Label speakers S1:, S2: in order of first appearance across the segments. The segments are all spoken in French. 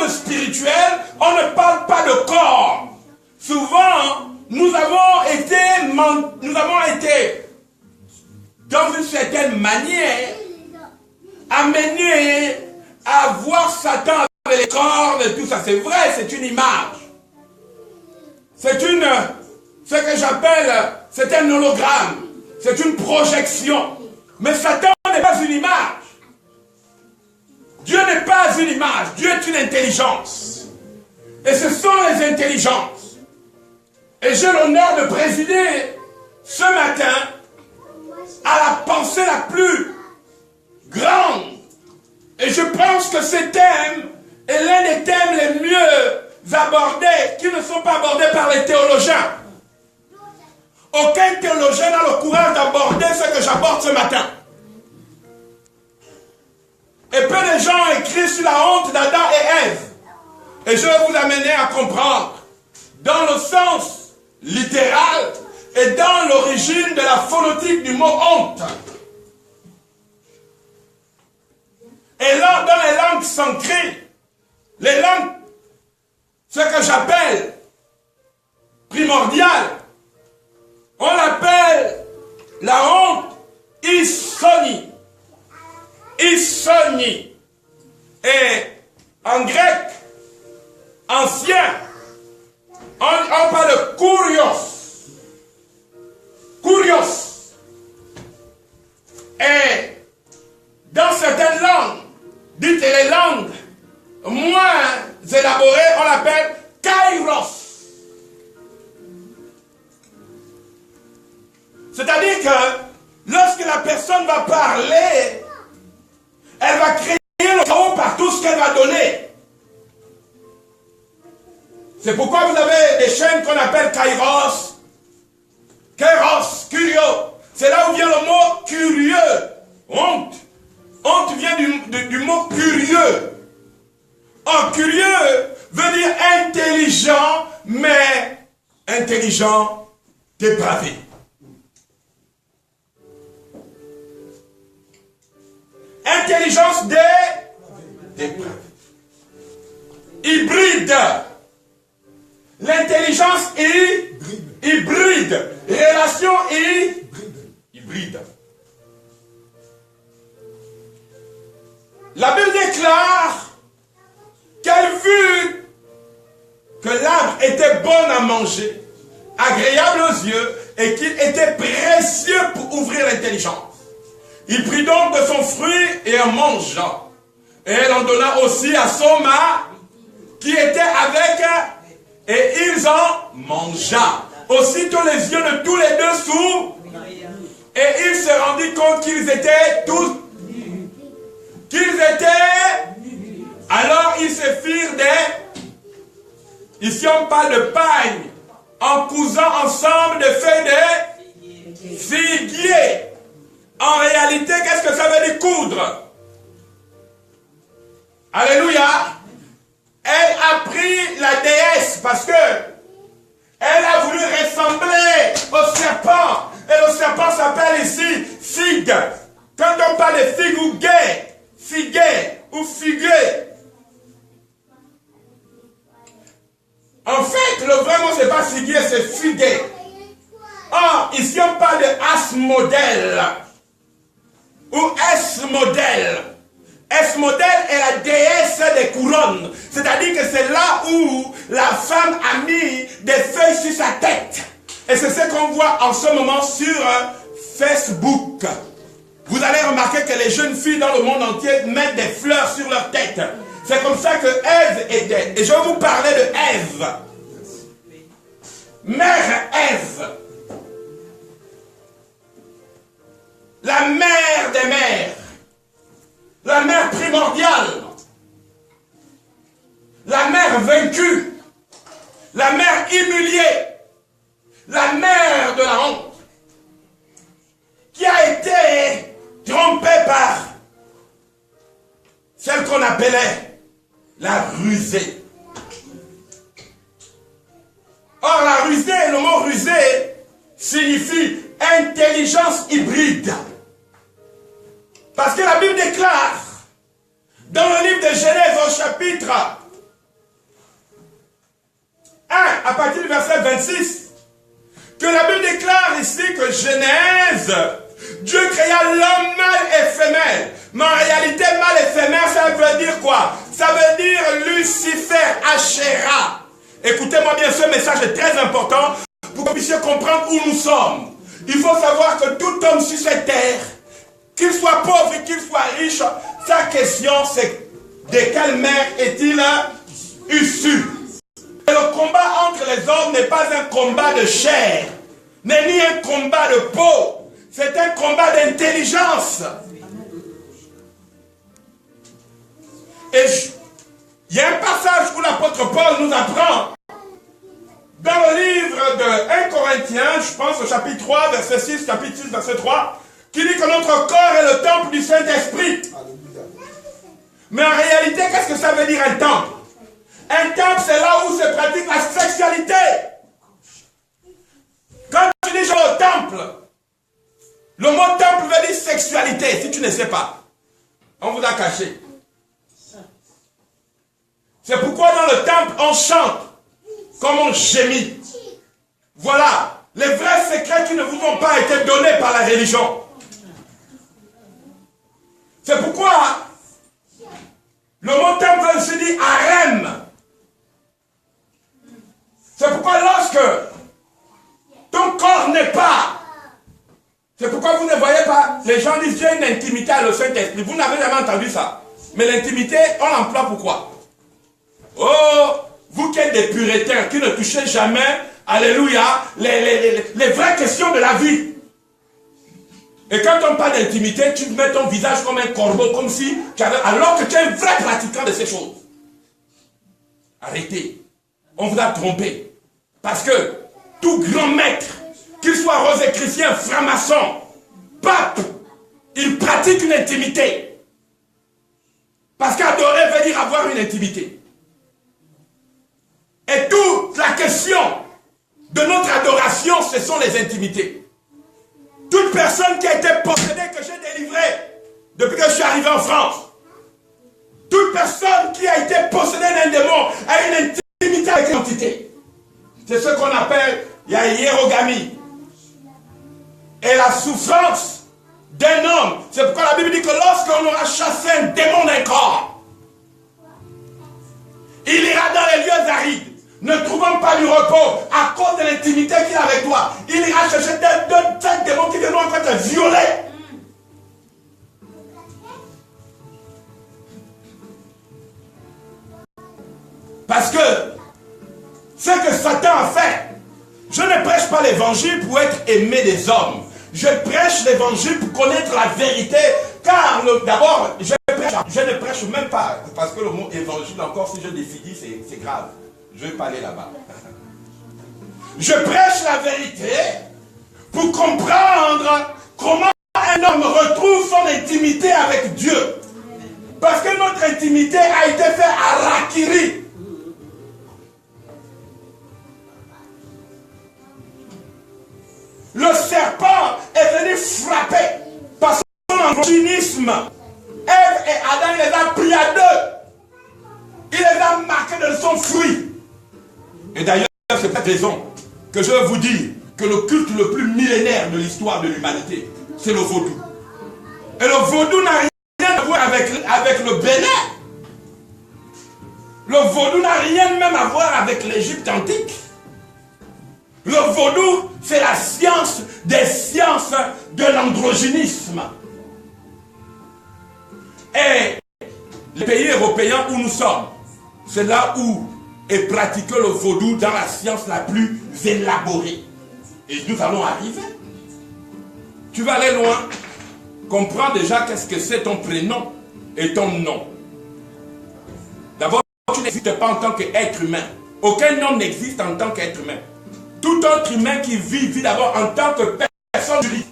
S1: monde spirituel, on ne parle pas de corps. Souvent, nous avons été dans une certaine manière amenés à voir Satan avec les cordes et tout ça. C'est vrai, c'est une image. C'est ce que j'appelle, c'est un hologramme. C'est une projection. Mais Satan n'est pas une image. Dieu n'est pas une image. Dieu est une intelligence. Et ce sont les intelligences. Et j'ai l'honneur de présider ce matin à la pensée la plus grande. Et je pense que ce thème est l'un des thèmes les mieux abordés, qui ne sont pas abordés par les théologiens. Aucun théologien n'a le courage d'aborder ce que j'aborde ce matin. Et peu de gens écrivent sur la honte d'Adam et Ève. Et je vais vous amener à comprendre, dans le sens littéral et dans l'origine de la phonétique du mot honte. Et là, dans les langues sanskrites, les langues, ce que j'appelle primordiales, on l'appelle la honte Isoni. Isoni. Et en grec ancien, on parle de kurios. Kurios. Et dans certaines langues, dites les langues moins élaborées, on l'appelle kairos. C'est-à-dire que lorsque la personne va parler, elle va créer le chaos par tout ce qu'elle va donner. C'est pourquoi vous avez des chaînes qu'on appelle kairos, kairos, curio. C'est là où vient le mot curieux, honte. Honte vient du mot curieux. Or, curieux veut dire intelligent, mais intelligent dépravé. Intelligence dépravée. Hybride. L'intelligence hybride. Relation hybride. La Bible déclare qu'elle vit que l'arbre était bon à manger, agréable aux yeux, et qu'il était précieux pour ouvrir l'intelligence. Il prit donc de son fruit et en mangea. Et elle en donna aussi à son mari qui était avec, et ils en mangea. Aussitôt les yeux de tous les deux s'ouvrent, et il se rendit compte qu'ils étaient tous, alors ils se firent ici on parle de paille, en cousant ensemble des feuilles de figuier. En réalité, qu'est-ce que ça veut dire coudre? Alléluia. Elle a pris la déesse parce que elle a voulu ressembler au serpent. Et le serpent s'appelle ici figue. Quand on parle de figue ou figuet ou figuier. En fait, le vrai mot c'est pas figuier, c'est figuet. Or, ici on parle de Asmodèle. Ou S-modèle. S-modèle est la déesse des couronnes. C'est-à-dire que c'est là où la femme a mis des feuilles sur sa tête. Et c'est ce qu'on voit en ce moment sur Facebook. Vous allez remarquer que les jeunes filles dans le monde entier mettent des fleurs sur leur tête. C'est comme ça que Ève était. Et je vais vous parler de Ève. Mère Ève. La mère des mères, la mère primordiale, la mère vaincue, la mère humiliée, la mère de la honte, qui a été trompée par celle qu'on appelait la rusée. Or, la rusée, le mot rusée signifie intelligence hybride. Parce que la Bible déclare, dans le livre de Genèse au chapitre 1, à partir du verset 26, que la Bible déclare ici que Genèse, Dieu créa l'homme mâle et femelle. Mais en réalité, mâle et femelle, ça veut dire quoi? Ça veut dire Lucifer, Asherah. Écoutez-moi bien, ce message est très important pour que vous puissiez comprendre où nous sommes. Il faut savoir que tout homme sur cette terre, qu'il soit pauvre et qu'il soit riche, sa question c'est de quelle mère est-il issu? Et le combat entre les hommes n'est pas un combat de chair, n'est ni un combat de peau, c'est un combat d'intelligence. Et il y a un passage où l'apôtre Paul nous apprend, dans le livre de 1 Corinthiens, je pense au chapitre 3, verset 6, chapitre 6, verset 3, qui dit que notre corps est le temple du Saint-Esprit. Mais en réalité, qu'est-ce que ça veut dire un temple? Un temple, c'est là où se pratique la sexualité. Quand tu dis je vais au temple, le mot temple veut dire sexualité, si tu ne sais pas. On vous a caché. C'est pourquoi dans le temple, on chante, comme on gémit. Voilà, les vrais secrets qui ne vous ont pas été donnés par la religion. C'est pourquoi le mot temple veut se dire harem. C'est pourquoi lorsque ton corps n'est pas, c'est pourquoi vous ne voyez pas, les gens disent j'ai une intimité à le Saint-Esprit. Vous n'avez jamais entendu ça. Mais l'intimité, on l'emploie pourquoi? Oh, vous qui êtes des puritains, qui ne touchez jamais, alléluia, les vraies questions de la vie. Et quand on parle d'intimité, tu mets ton visage comme un corbeau, comme si tu avais, alors que tu es un vrai pratiquant de ces choses. Arrêtez. On vous a trompé. Parce que tout grand maître, qu'il soit rosicrucien, franc-maçon, pape, il pratique une intimité. Parce qu'adorer veut dire avoir une intimité. Et toute la question de notre adoration, ce sont les intimités. Toute personne qui a été possédée, que j'ai délivrée depuis que je suis arrivé en France, toute personne qui a été possédée d'un démon a une intimité avec l'entité. C'est ce qu'on appelle la hiérogamie. Et la souffrance d'un homme, c'est pourquoi la Bible dit que lorsqu'on aura chassé un démon d'un corps, il ira dans les lieux arides, ne trouvant pas du repos à cause de l'intimité qu'il a avec toi. Il ira chercher deux démons qui viendront en fait te violer. Parce que ce que Satan a fait, je ne prêche pas l'évangile pour être aimé des hommes. Je prêche l'évangile pour connaître la vérité. Car d'abord, je ne prêche même pas. Parce que le mot évangile, encore si je définis, c'est grave. Je ne vais pas aller là-bas. Je prêche la vérité pour comprendre comment un homme retrouve son intimité avec Dieu. Parce que notre intimité a été faite à Rakiri. Le serpent est venu frapper par son androgynisme. Ève et Adam, il les a pris à deux. Il les a marqués de son fruit. Et d'ailleurs, c'est pour cette raison que je veux vous dire que le culte le plus millénaire de l'histoire de l'humanité, c'est le vaudou. Et le vaudou n'a rien à voir avec le Bénin. Le vaudou n'a rien même à voir avec l'Égypte antique. Le vaudou, c'est la science des sciences de l'androgynisme. Et les pays européens où nous sommes, c'est là où est pratiqué le vaudou dans la science la plus élaborée. Et nous allons arriver. Tu vas aller loin. Comprends déjà qu'est-ce que c'est ton prénom et ton nom. D'abord, tu n'existes pas en tant qu'être humain. Aucun homme n'existe en tant qu'être humain. Tout autre humain qui vit d'abord en tant que personne juridique.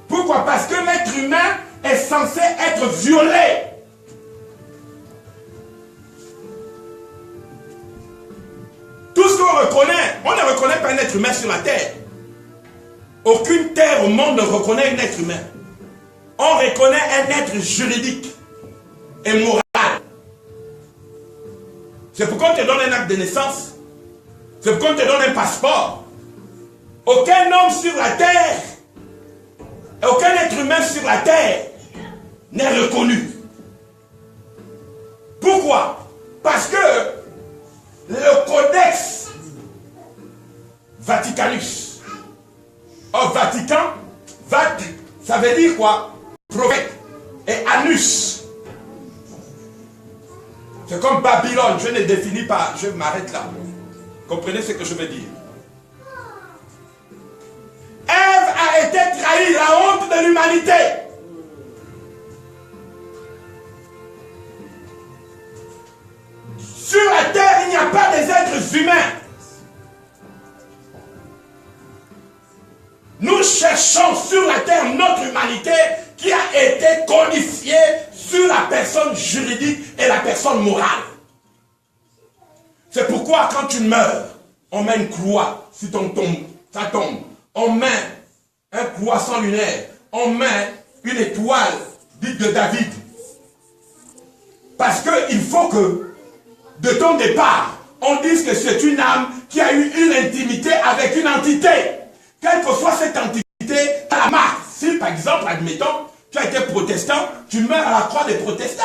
S1: Pourquoi? Parce que l'être humain est censé être violé. Tout ce qu'on reconnaît, on ne reconnaît pas un être humain sur la terre. Aucune terre au monde ne reconnaît un être humain. On reconnaît un être juridique et moral. C'est pourquoi on te donne un acte de naissance. C'est pourquoi on te donne un passeport. Aucun homme sur la terre, aucun être humain sur la terre n'est reconnu. Pourquoi? Parce que le codex Vaticanus, au Vatican, ça veut dire quoi? Prophète. Et anus. C'est comme Babylone, je ne définis pas, je m'arrête là. Comprenez ce que je veux dire? Ève a été trahie, la honte de l'humanité. Sur la terre, il n'y a pas des êtres humains. Nous cherchons sur la terre notre humanité qui a été codifiée sur la personne juridique et la personne morale. C'est pourquoi quand tu meurs, on met une croix sur ton tombe, ça tombe. On met un croissant lunaire, on met une étoile dite de David. Parce qu'il faut que, de ton départ, on dise que c'est une âme qui a eu une intimité avec une entité. Quelle que soit cette entité, à la marque. Si par exemple, admettons, tu as été protestant, tu meurs à la croix des protestants.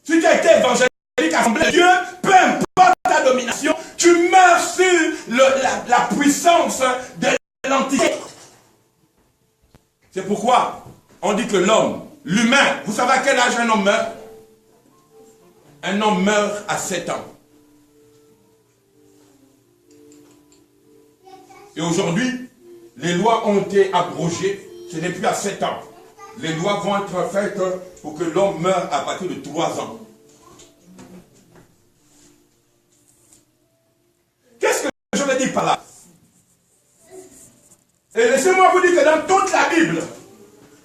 S1: Si tu as été évangélique, assemblée de Dieu, peu importe ta domination, tu meurs sur la puissance de l'entité. C'est pourquoi on dit que l'homme, l'humain, vous savez à quel âge un homme meurt? Un homme meurt à 7 ans. Et aujourd'hui, les lois ont été abrogées. Ce n'est plus à 7 ans. Les lois vont être faites pour que l'homme meure à partir de 3 ans. Qu'est-ce que je veux dire par là? Et laissez-moi vous dire que dans toute la Bible,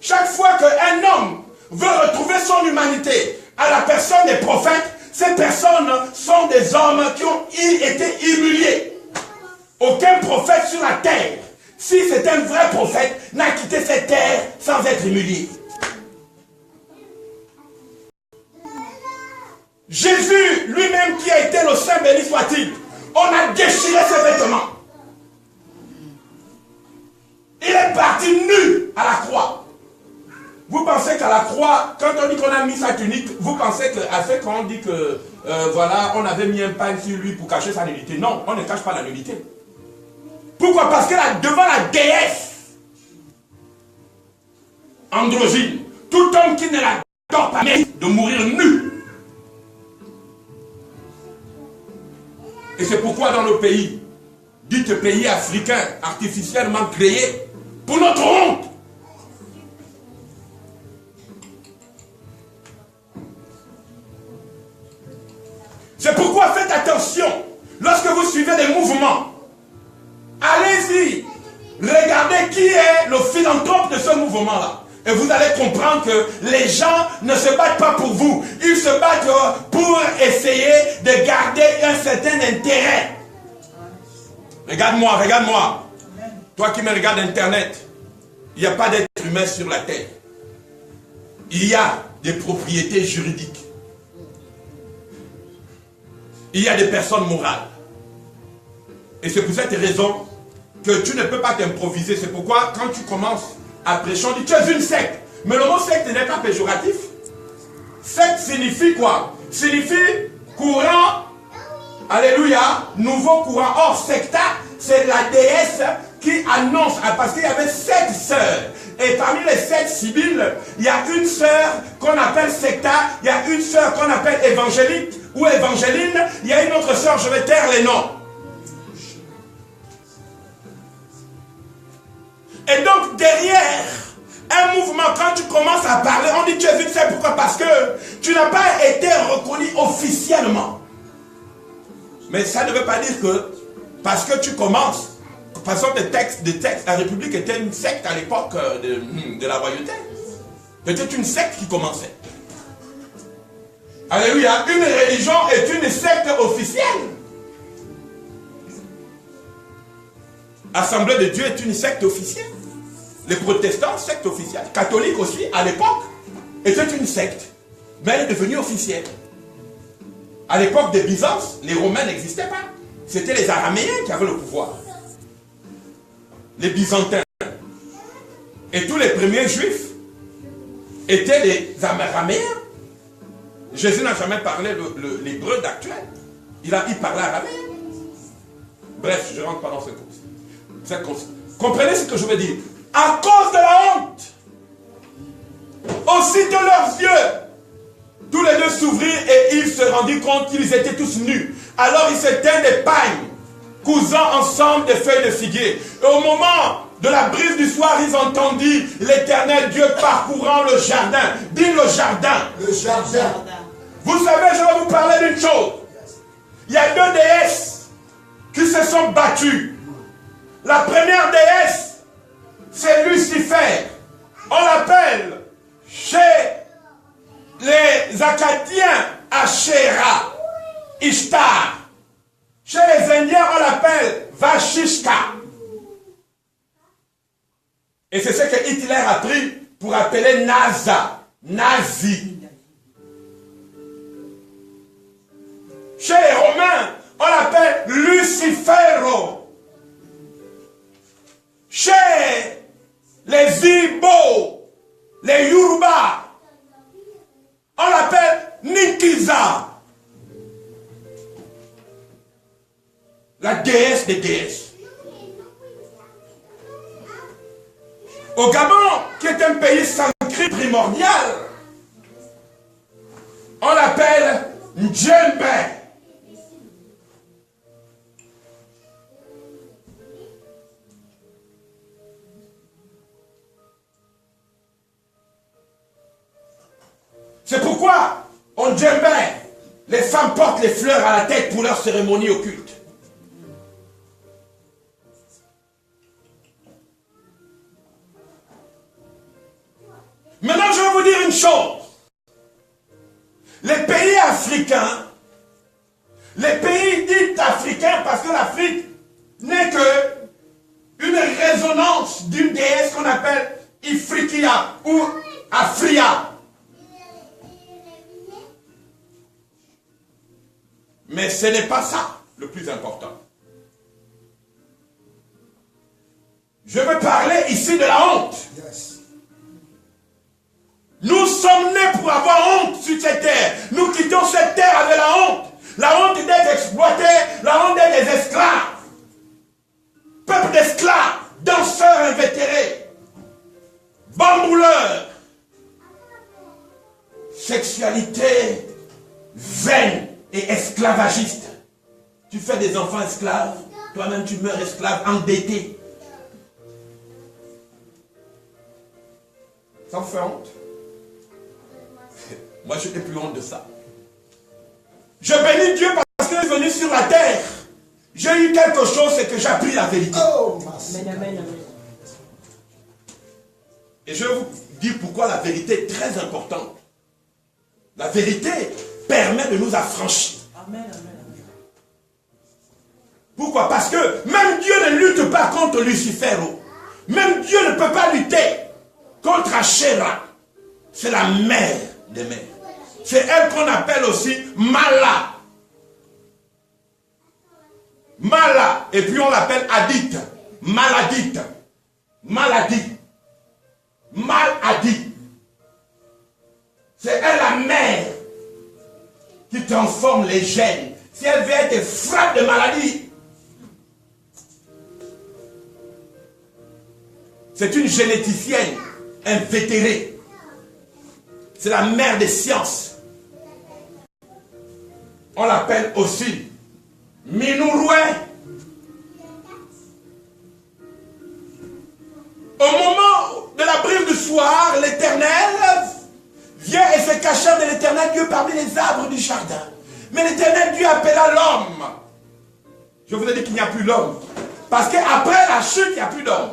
S1: chaque fois qu'un homme veut retrouver son humanité à la personne des prophètes, ces personnes sont des hommes qui ont été humiliés. Aucun prophète sur la terre, si c'est un vrai prophète, n'a quitté cette terre sans être humilié. Jésus lui-même qui a été le Saint béni soit-il, on a déchiré ses vêtements. Il est parti nu à la croix. Vous pensez qu'à la croix, quand on dit qu'on a mis sa tunique, vous pensez qu'à ce qu'on dit que voilà, on avait mis un pain sur lui pour cacher sa nudité. Non, on ne cache pas la nudité. Pourquoi? Parce que devant la déesse androgyne, tout homme qui ne l'adore pas mérite de mourir nu. Et c'est pourquoi dans nos pays, dites pays africains artificiellement créés, pour notre honte, c'est pourquoi faites attention lorsque vous suivez des mouvements. Allez-y, regardez qui est le philanthrope de ce mouvement-là. Et vous allez comprendre que les gens ne se battent pas pour vous. Ils se battent pour essayer de garder un certain intérêt. Regarde-moi, regarde-moi. Toi qui me regardes Internet, il n'y a pas d'être humain sur la terre. Il y a des propriétés juridiques. Il y a des personnes morales. Et c'est pour cette raison que tu ne peux pas t'improviser. C'est pourquoi quand tu commences à prêcher, on dit tu es une secte. Mais le mot secte n'est pas péjoratif. Secte signifie quoi? Signifie courant, alléluia, nouveau courant. Or, secta, c'est la déesse qui annonce, parce qu'il y avait 7 sœurs. Et parmi les 7 sibylles, il y a une sœur qu'on appelle secta, il y a une sœur qu'on appelle évangélique ou évangéline, il y a une autre sœur, je vais taire les noms. Et donc derrière un mouvement, quand tu commences à parler, on dit tu es une secte. Pourquoi? Parce que tu n'as pas été reconnu officiellement. Mais ça ne veut pas dire que parce que tu commences, par exemple des textes, la République était une secte à l'époque de la royauté. C'était une secte qui commençait. Alléluia, une religion est une secte officielle. Assemblée de Dieu est une secte officielle. Les protestants, secte officielle. Catholique aussi, à l'époque, était une secte. Mais elle est devenue officielle. À l'époque de Byzance, les Romains n'existaient pas. c'était les Araméens qui avaient le pouvoir. Les Byzantins. Et tous les premiers Juifs étaient des Araméens. Jésus n'a jamais parlé l'hébreu d'actuel. Il parlait araméen. Bref, je ne rentre pas dans cette course. Comprenez ce que je veux dire. À cause de la honte, aussi de leurs yeux, tous les deux s'ouvrirent et ils se rendirent compte qu'ils étaient tous nus. Alors ils s'éteignent des pagnes, cousant ensemble des feuilles de figuier. Et au moment de la brise du soir, ils entendirent l'Éternel Dieu parcourant le jardin. Dis le jardin. Le jardin. Vous savez, je vais vous parler d'une chose. Il y a deux déesses qui se sont battues. La première déesse, c'est Lucifer. On l'appelle chez les Acadiens Asherah, Ishtar. Chez les Indiens, on l'appelle Vashishka. Et c'est ce que Hitler a pris pour appeler NASA, nazi. Chez les Romains, on l'appelle Lucifero. Chez les Ibo, les Yoruba, on l'appelle Nikiza. La déesse des déesses. Au Gabon, qui est un pays sanskrit primordial, on l'appelle Ndjembe. C'est pourquoi, en Djembe, les femmes portent les fleurs à la tête pour leur cérémonie occulte. Maintenant, je vais vous dire une chose. Les pays africains, les pays dits africains, parce que l'Afrique n'est que une résonance d'une déesse qu'on appelle Ifriqiya ou Afria. Mais ce n'est pas ça le plus important. Je veux parler ici de la honte. Yes. Nous sommes nés pour avoir honte sur cette terre. Nous quittons cette terre avec la honte. La honte d'être exploité, la honte d'être des esclaves. Peuple d'esclaves, danseurs invétérés, bambouleurs. Sexualité vaine et esclavagiste. Tu fais des enfants esclaves, toi-même tu meurs esclave, endetté. Ça vous fait honte? Moi je n'ai plus honte de ça. Je bénis Dieu parce qu'il est venu sur la terre. J'ai eu quelque chose, c'est que j'ai appris la vérité. Oh, amen. Et je vais vous dire pourquoi la vérité est très importante. La vérité permet de nous affranchir. Amen. Pourquoi? Parce que même Dieu ne lutte pas contre Lucifer. Même Dieu ne peut pas lutter contre Asherah. C'est la mère des mères. C'est elle qu'on appelle aussi Mala. Mala. Et puis on l'appelle Adit. Maladite. Maladie. Maladie. C'est elle la mère qui transforme les gènes. Si elle veut être frappe de maladie, c'est une généticienne invétérée. C'est la mère des sciences. On l'appelle aussi Minouroué. Au moment de la brise du soir, l'Éternel vient et se cacha de l'Éternel Dieu parmi les arbres du jardin. Mais l'Éternel Dieu appela l'homme. Je vous ai dit qu'il n'y a plus l'homme. Parce qu'après la chute, il n'y a plus d'homme.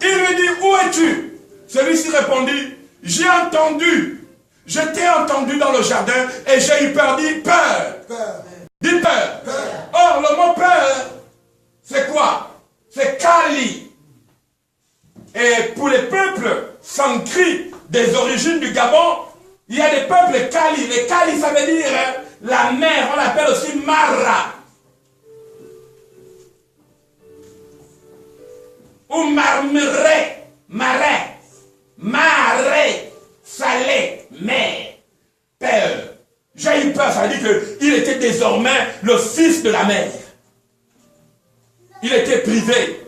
S1: Il lui dit, où es-tu? Celui-ci répondit, j'ai entendu. Je t'ai entendu dans le jardin et j'ai eu peur. Dis peur. Peur. Dis peur. Peur. Or, le mot peur, c'est quoi? C'est Kali. Et pour les peuples sanskrit des origines du Gabon, il y a des peuples Kali. Les Kali, ça veut dire la mer, on l'appelle aussi Mara. ou marmeret, marais, marée, salé, mer, peur. J'ai eu peur, ça veut dire qu'il était désormais le fils de la mer. Il était privé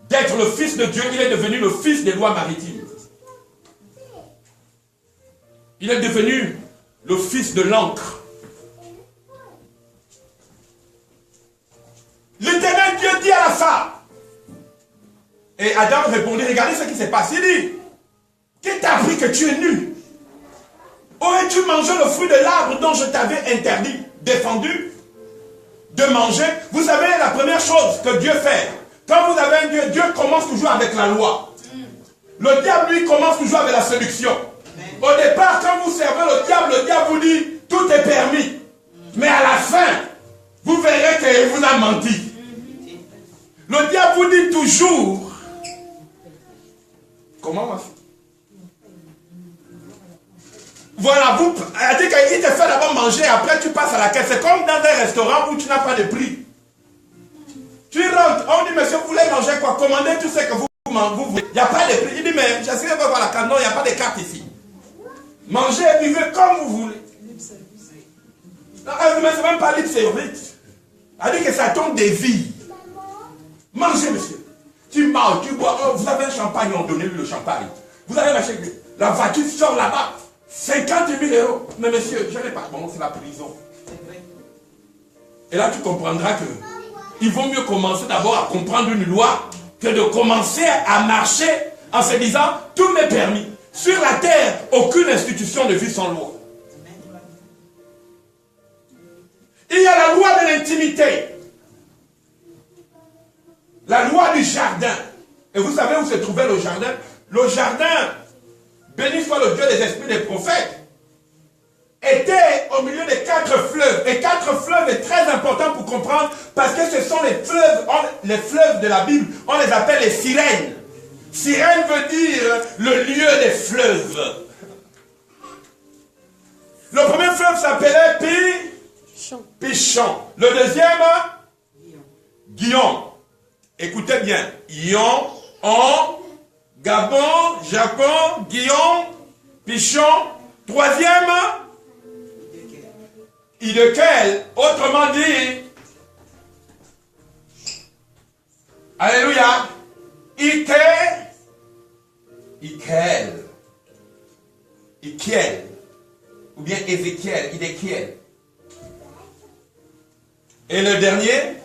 S1: d'être le fils de Dieu, il est devenu le fils des lois maritimes. Il est devenu le fils de l'encre. L'Éternel Dieu dit à la femme, et Adam répondit, regardez ce qui s'est passé, il dit, qui t'a appris que tu es nu? Aurais-tu mangé le fruit de l'arbre dont je t'avais interdit, défendu de manger? Vous savez, la première chose que Dieu fait, quand vous avez un Dieu, Dieu commence toujours avec la loi. Le diable, lui, commence toujours avec la séduction. Au départ, quand vous servez le diable vous dit, tout est permis. Mais à la fin, vous verrez qu'il vous a menti. Le diable vous dit toujours, comment on va faire? Voilà, elle dit qu'il te fait d'abord manger, après tu passes à la caisse. C'est comme dans un restaurant où tu n'as pas de prix. Tu rentres, on dit, monsieur, vous voulez manger quoi? Commandez tout ce que vous voulez. Il n'y a pas de prix. Il dit, mais j'essaie de voir la carte. Non, il n'y a pas de carte ici. Mangez et buvez comme vous voulez. Non, mais c'est même pas libre service. Elle dit que ça tombe des vies. Mangez, monsieur. Tu manges, tu bois. Oh, vous avez un champagne, on donne lui le champagne. Vous avez acheté la voiture sort là-bas. 50 000 euros. Mais monsieur, je n'ai pas. Bon, c'est la prison. Et là, tu comprendras que il vaut mieux commencer d'abord à comprendre une loi que de commencer à marcher en se disant tout m'est permis. Sur la terre, aucune institution ne vit sans loi. Il y a la loi de l'intimité. La loi du jardin. Et vous savez où se trouvait le jardin? Le jardin, béni soit le Dieu des esprits des prophètes, était au milieu des 4 fleuves. Et 4 fleuves est très important pour comprendre parce que ce sont les fleuves de la Bible. On les appelle les sirènes. Sirène veut dire le lieu des fleuves. Le premier fleuve s'appelait Pichon. Le deuxième, Guillaume. Écoutez bien. Ion, On, Gabon, Japon, Guillaume, Pichon. Troisième, Idekel. Autrement dit, alléluia, Ikel, ou bien Ézéchiel, Idéchiel. Et le dernier,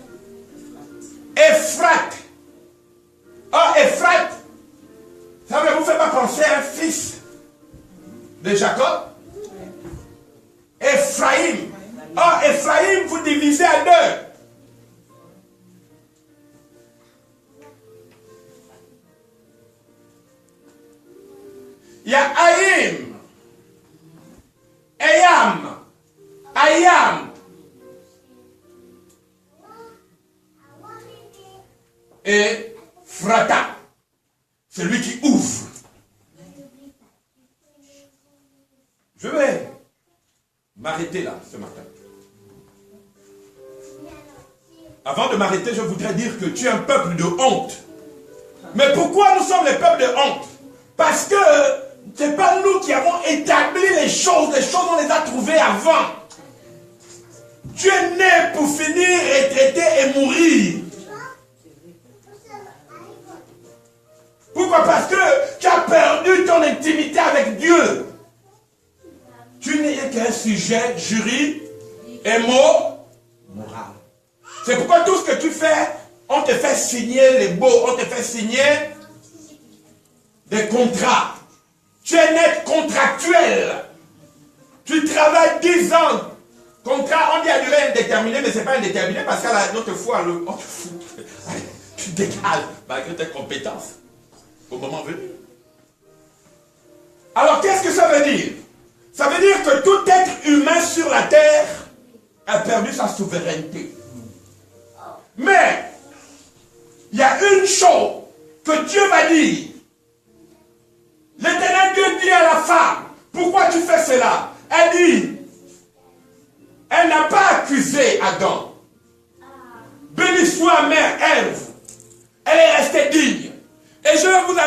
S1: Ephrat. Oh, Ephrat, ça ne vous fait pas penser à un fils de Jacob? Ephraim. Oh, Ephraim, vous divisez à 2. Il y a Aïm, Ayam, et Frata, celui qui ouvre. Je vais m'arrêter là ce matin. Avant de m'arrêter, je voudrais dire que tu es un peuple de honte. Mais pourquoi nous sommes les peuples de honte? Parce que ce n'est pas nous qui avons établi les choses on les a trouvées avant. Tu es né pour finir, retraiter et mourir. Pourquoi? Parce que tu as perdu ton intimité avec Dieu. Tu n'es qu'un sujet juridique et moral. C'est pourquoi tout ce que tu fais, on te fait signer les baux, on te fait signer des contrats. Tu es net contractuel. Tu travailles 10 ans. Contrat, on dit à durée indéterminée, mais ce n'est pas indéterminé parce qu'à l'autre fois, on te fout. Tu décales malgré tes compétences au moment venu. Alors, qu'est-ce que ça veut dire? Ça veut dire que tout être humain sur la terre a perdu sa souveraineté. Mais, il y a une chose que Dieu va dire. L'Éternel Dieu dit à la femme, pourquoi tu fais cela? Elle dit, elle n'a pas accusé Adam. Béni soit mère Ève. Elle est restée digne.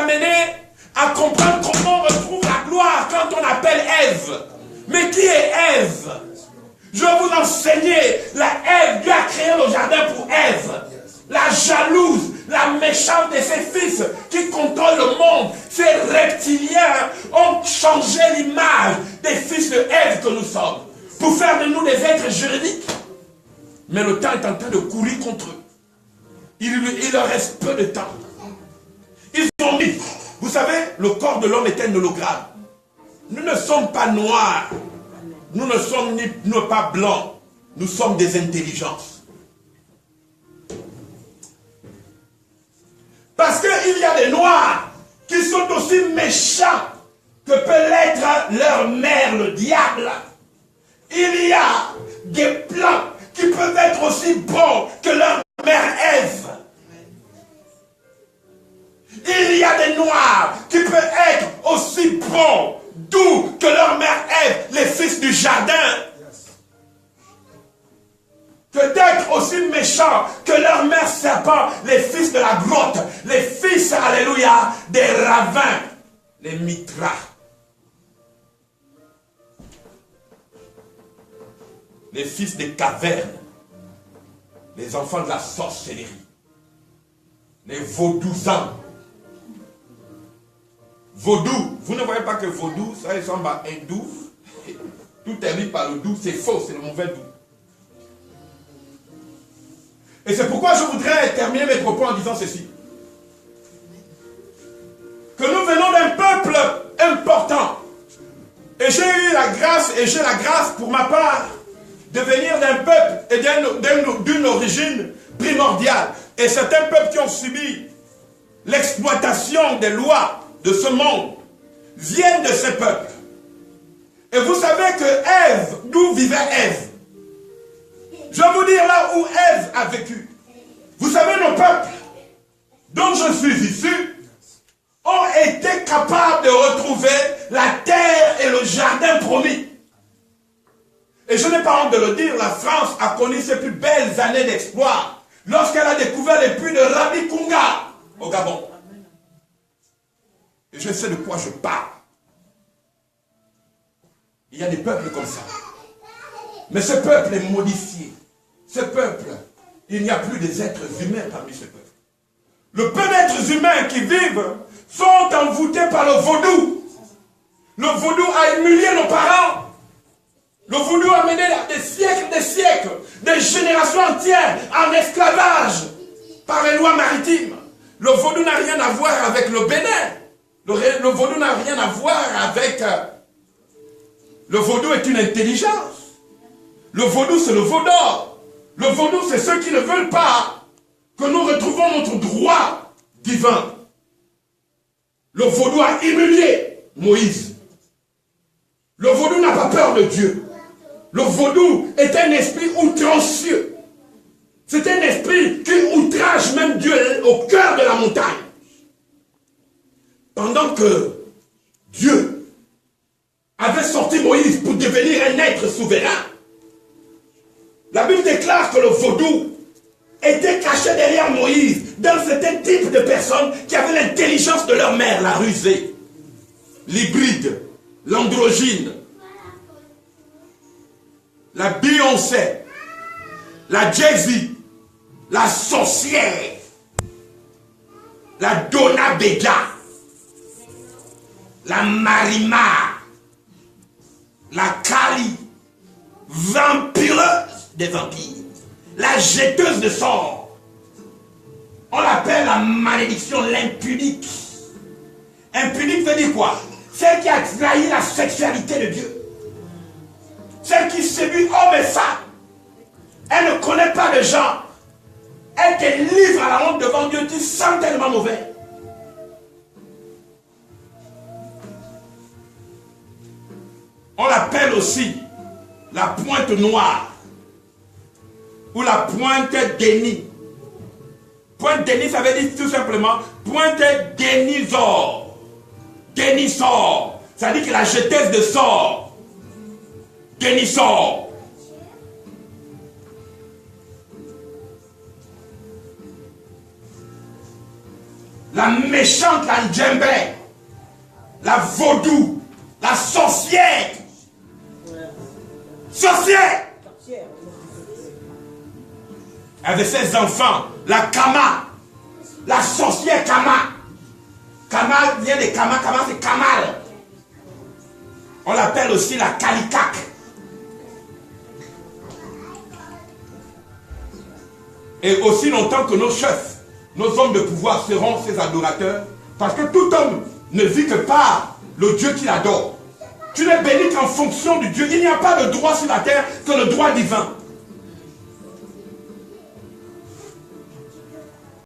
S1: amener à comprendre comment on retrouve la gloire quand on appelle Ève. Mais qui est Ève? Je vais vous enseigner. La Ève, Dieu a créé le jardin pour Ève. La jalouse, la méchante de ses fils qui contrôle le monde. Ces reptiliens ont changé l'image des fils de Ève que nous sommes pour faire de nous des êtres juridiques. Mais le temps est en train de courir contre eux. Il leur reste peu de temps. Ils ont dit, vous savez, le corps de l'homme est un hologramme. Nous ne sommes pas noirs. Nous ne sommes pas blancs. Nous sommes des intelligences. Parce qu'il y a des noirs qui sont aussi méchants que peut l'être leur mère, le diable. Il y a des blancs qui peuvent être aussi bons que leur mère Ève. Il y a des noirs qui peuvent être aussi bons, doux que leur mère Ève, les fils du jardin. Peut-être aussi méchants que leur mère serpent, les fils de la grotte, les fils, alléluia, des ravins, les mitras. Les fils des cavernes, les enfants de la sorcellerie, les vaudousans. Vaudou, vous ne voyez pas que vaudou, ça ressemble à hindou. Tout est mis par le doux, c'est faux, c'est le mauvais doux. Et c'est pourquoi je voudrais terminer mes propos en disant ceci. Que nous venons d'un peuple important. Et j'ai eu la grâce, et j'ai la grâce pour ma part, de venir d'un peuple et d'une origine primordiale. Et certains peuples qui ont subi l'exploitation des lois de ce monde viennent de ces peuples. Et vous savez que Ève, d'où vivait Ève? Je vais vous dire là où Ève a vécu. Vous savez, nos peuples dont je suis issu ont été capables de retrouver la terre et le jardin promis. Et je n'ai pas honte de le dire, la France a connu ses plus belles années d'exploit lorsqu'elle a découvert les puits de Rabi Kunga au Gabon. Et je sais de quoi je parle. Il y a des peuples comme ça. Mais ce peuple est modifié. Ce peuple, il n'y a plus des êtres humains parmi ce peuple. Le peu d'êtres humains qui vivent sont envoûtés par le vaudou. Le vaudou a humilié nos parents. Le vaudou a mené des siècles, des générations entières en esclavage par les lois maritimes. Le vaudou n'a rien à voir avec le Bénin. Le vaudou n'a rien à voir avec... Le vaudou est une intelligence. Le vaudou, c'est le vaudor. Le vaudou, c'est ceux qui ne veulent pas que nous retrouvons notre droit divin. Le vaudou a humilié Moïse. Le vaudou n'a pas peur de Dieu. Le vaudou est un esprit outrancieux. C'est un esprit qui outrage même Dieu au cœur de la montagne. Pendant que Dieu avait sorti Moïse pour devenir un être souverain, la Bible déclare que le vaudou était caché derrière Moïse dans certains types de personnes qui avaient l'intelligence de leur mère, la rusée, l'hybride, l'androgyne, la Beyoncé, la Jay-Z, la sorcière, la Donna Bega, la Marima, la Kali, vampireuse des vampires, la jetteuse de sorts. On l'appelle la malédiction, l'impunique. Impunique veut dire quoi? Celle qui a trahi la sexualité de Dieu. Celle qui séduit hommes et femmes. Elle ne connaît pas de genre. Elle te livre à la honte devant Dieu, tu sens tellement mauvais. On l'appelle aussi la pointe noire ou la pointe déni. Pointe déni, ça veut dire tout simplement pointe dénisor. Dénisor, ça veut dire que la jetteuse de sort. Dénisor. la méchante, la djembé, la vaudou, la sorcière. Sorcière. Elle avait ses enfants, la Kama, la sorcière Kama. Kama vient de Kama, Kama c'est Kamal. On l'appelle aussi la Kalikak. Et aussi longtemps que nos chefs, nos hommes de pouvoir seront ses adorateurs, parce que tout homme ne vit que par le Dieu qu'il adore. Tu n'es béni qu'en fonction du Dieu. Il n'y a pas de droit sur la terre que le droit divin.